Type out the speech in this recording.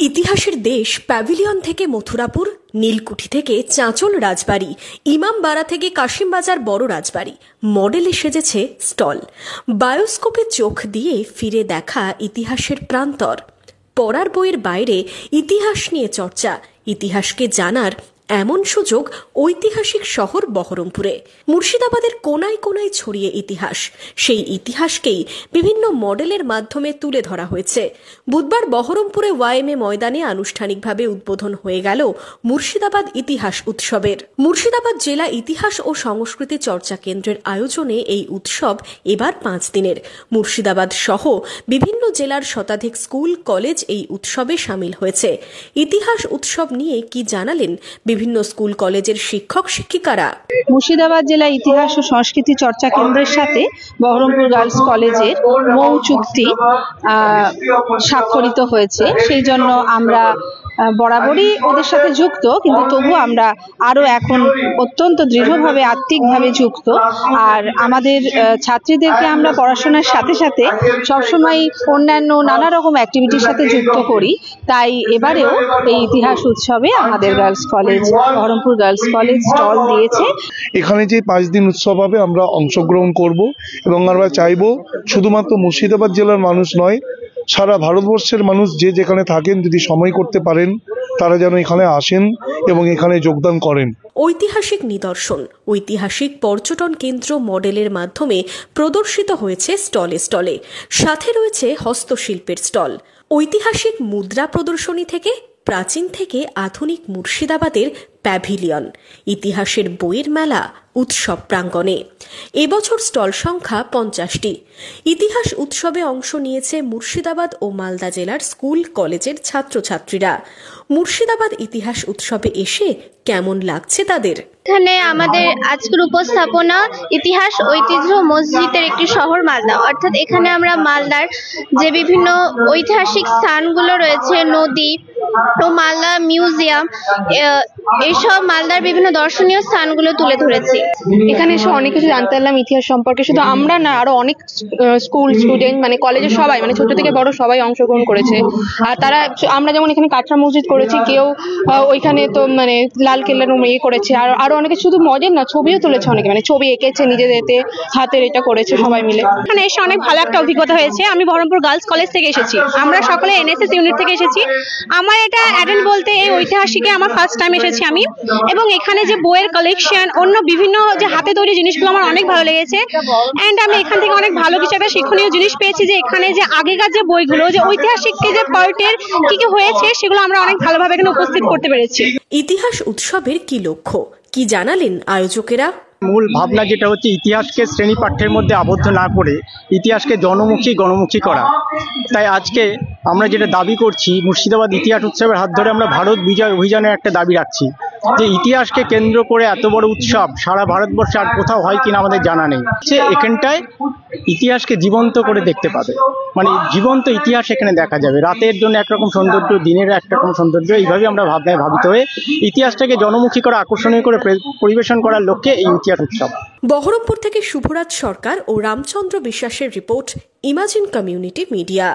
ইতিহাসের দেশ প্যাভিলিয়ন থেকে মথুরাপুর, নীলকুঠি থেকে চাঁচল রাজবাড়ি, ইমামবাড়া থেকে কাশিমবাজার বড় রাজবাড়ি, মডেলে সেজেছে স্টল। বায়োস্কোপে চোখ দিয়ে ফিরে দেখা ইতিহাসের প্রান্তর। পড়ার বইয়ের বাইরে ইতিহাস নিয়ে চর্চা, ইতিহাসকে জানার এমন সুযোগ ঐতিহাসিক শহর বহরমপুরে। মুর্শিদাবাদের কোনায় কোনায় ছড়িয়ে ইতিহাস, সেই ইতিহাসকেই বিভিন্ন মডেলের মাধ্যমে তুলে ধরা হয়েছে। বুধবার বহরমপুরে ওয়াইএমএ ময়দানে আনুষ্ঠানিকভাবে উদ্বোধন হয়ে গেল মুর্শিদাবাদ ইতিহাস উৎসবের। মুর্শিদাবাদ জেলা ইতিহাস ও সংস্কৃতি চর্চা কেন্দ্রের আয়োজনে এই উৎসব এবার 5 দিনের। মুর্শিদাবাদ সহ বিভিন্ন জেলার শতাধিক স্কুল কলেজ এই উৎসবে সামিল হয়েছে। ইতিহাস উৎসব নিয়ে কি জানালেন বিভিন্ন স্কুল কলেজের শিক্ষক শিক্ষিকারা? মুর্শিদাবাদ জেলা ইতিহাস ও সংস্কৃতি চর্চা কেন্দ্রের সাথে বহরমপুর গার্লস কলেজের মৌ চুক্তি স্বাক্ষরিত হয়েছে, সেই জন্য আমরা বরাবরই ওদের সাথে যুক্ত, কিন্তু তবু আমরা আরো এখন অত্যন্ত দৃঢ়ভাবে আত্মিকভাবে যুক্ত। আর আমাদের ছাত্রীদেরকে আমরা পড়াশোনার সাথে সাথে সবসময় অন্যান্য নানা রকম অ্যাক্টিভিটির সাথে যুক্ত করি। তাই এবারেও এই ইতিহাস উৎসবে আমাদের girls college, Berhampore girls college stall দিয়েছে। এখানে যে 5 দিন উৎসব হবে আমরা অংশগ্রহণ করব এবং আমরা চাইবো শুধুমাত্র মুর্শিদাবাদ জেলার মানুষ নয়, সারা ভারতবর্ষের মানুষ যে যেখানে থাকেন যদি সময় করতে পারেন তারা যেন এখানে আসেন এবং এখানে যোগদান করেন। ঐতিহাসিক নিদর্শন, ঐতিহাসিক পর্যটন কেন্দ্র মডেলের মাধ্যমে প্রদর্শিত হয়েছে স্টলে স্টলে। সাথে রয়েছে হস্তশিল্পের স্টল। ঐতিহাসিক মুদ্রা প্রদর্শনী থেকে প্রাচীন থেকে আধুনিক মুর্শিদাবাদের প্যাভিলিয়ন, ইতিহাসের বইয়ের মেলা উৎসব প্রাঙ্গণে। এবছর স্টল সংখ্যা 50টি। ইতিহাস উৎসবে অংশ নিয়েছে মুর্শিদাবাদ ও মালদা জেলার স্কুল কলেজের ছাত্রছাত্রীরা। মুর্শিদাবাদ ইতিহাস উৎসবে এসে কেমন লাগছে তাদের? এখানে আমাদের আজকের উপস্থাপনা ইতিহাস ঐতিহ্য মসজিদের একটি শহর মালদা, অর্থাৎ এখানে আমরা মালদার যে বিভিন্ন ঐতিহাসিক স্থানগুলো রয়েছে, নদী ও মালদা মিউজিয়াম, এইসব মালদার বিভিন্ন দর্শনীয় স্থানগুলো তুলে ধরেছি। এখানে এসে অনেক কিছু জানতে পারলাম ইতিহাস সম্পর্কে। শুধু আমরা না, আরো অনেক স্কুল স্টুডেন্ট, মানে কলেজের সবাই, মানে ছোট থেকে বড় সবাই অংশগ্রহণ করেছে। আর তারা, আমরা যেমন এখানে কাটরা মসজিদ করেছি, কেউ ওইখানে তো মানে লাল কেল্লার করেছে, আর আরো অনেকে শুধু মজার না, ছবিও তুলেছে অনেকে, মানে ছবি এঁকেছে নিজেদের হাতের, এটা করেছে সবাই মিলে। এখানে এসে অনেক ভালো একটা অভিজ্ঞতা হয়েছে। আমি বহরমপুর গার্লস কলেজ থেকে এসেছি, আমরা সকলে এনএসএস ইউনিট থেকে এসেছি। আমার এটা অ্যাটেন্ড বলতে এই ঐতিহাসিকে আমার ফার্স্ট টাইম এসেছি আমি, এবং এখানে যে বইয়ের কালেকশন, অন্য বিভিন্ন যে হাতে তৈরি জিনিসগুলো আমার অনেক ভালো লেগেছে। এন্ড আমি এখান থেকে অনেক ভালো কিছু একটা শিক্ষণীয় জিনিস পেয়েছি, যে এখানে যে আগেকার যে বইগুলো, যে ঐতিহাসিক যে পার্টের কি কি হয়েছে, সেগুলো আমরা অনেক ভালোভাবে এখানে উপস্থিত করতে পেরেছি। ইতিহাস উৎসবের কি লক্ষ্য, কি জানালেন আয়োজকেরা? মূল ভাবনা যেটা হচ্ছে ইতিহাসকে শ্রেণী পাঠ্যের মধ্যে আবদ্ধ না করে ইতিহাসকে গণমুখী করা। তাই আজকে আমরা যেটা দাবি করছি, মুর্শিদাবাদ ইতিহাস উৎসবের হাত ধরে আমরা ভারত বিজয় অভিযানের একটা দাবি রাখছি, যে ইতিহাসকে কেন্দ্র করে এত বড় উৎসব সারা ভারতবর্ষে আর কোথাও হয় কিনা আমাদের জানা নেই। সে এখানটায় ইতিহাসকে জীবন্ত করে দেখতে পাবে, মানে জীবন্ত ইতিহাস এখানে দেখা যাবে। রাতের জন্য একরকম সৌন্দর্য, দিনের একরকম সৌন্দর্য, এইভাবে আমরা ভাবনায় ভাবিত হয়ে ইতিহাসটাকে জনমুখী করা, আকর্ষণীয় করে পরিবেশন করার লক্ষ্যে এই ইতিহাস উৎসব। বহরমপুর থেকে শুভরাজ সরকার ও রামচন্দ্র বিশ্বাসের রিপোর্ট, ইমাজিন কমিউনিটি মিডিয়া।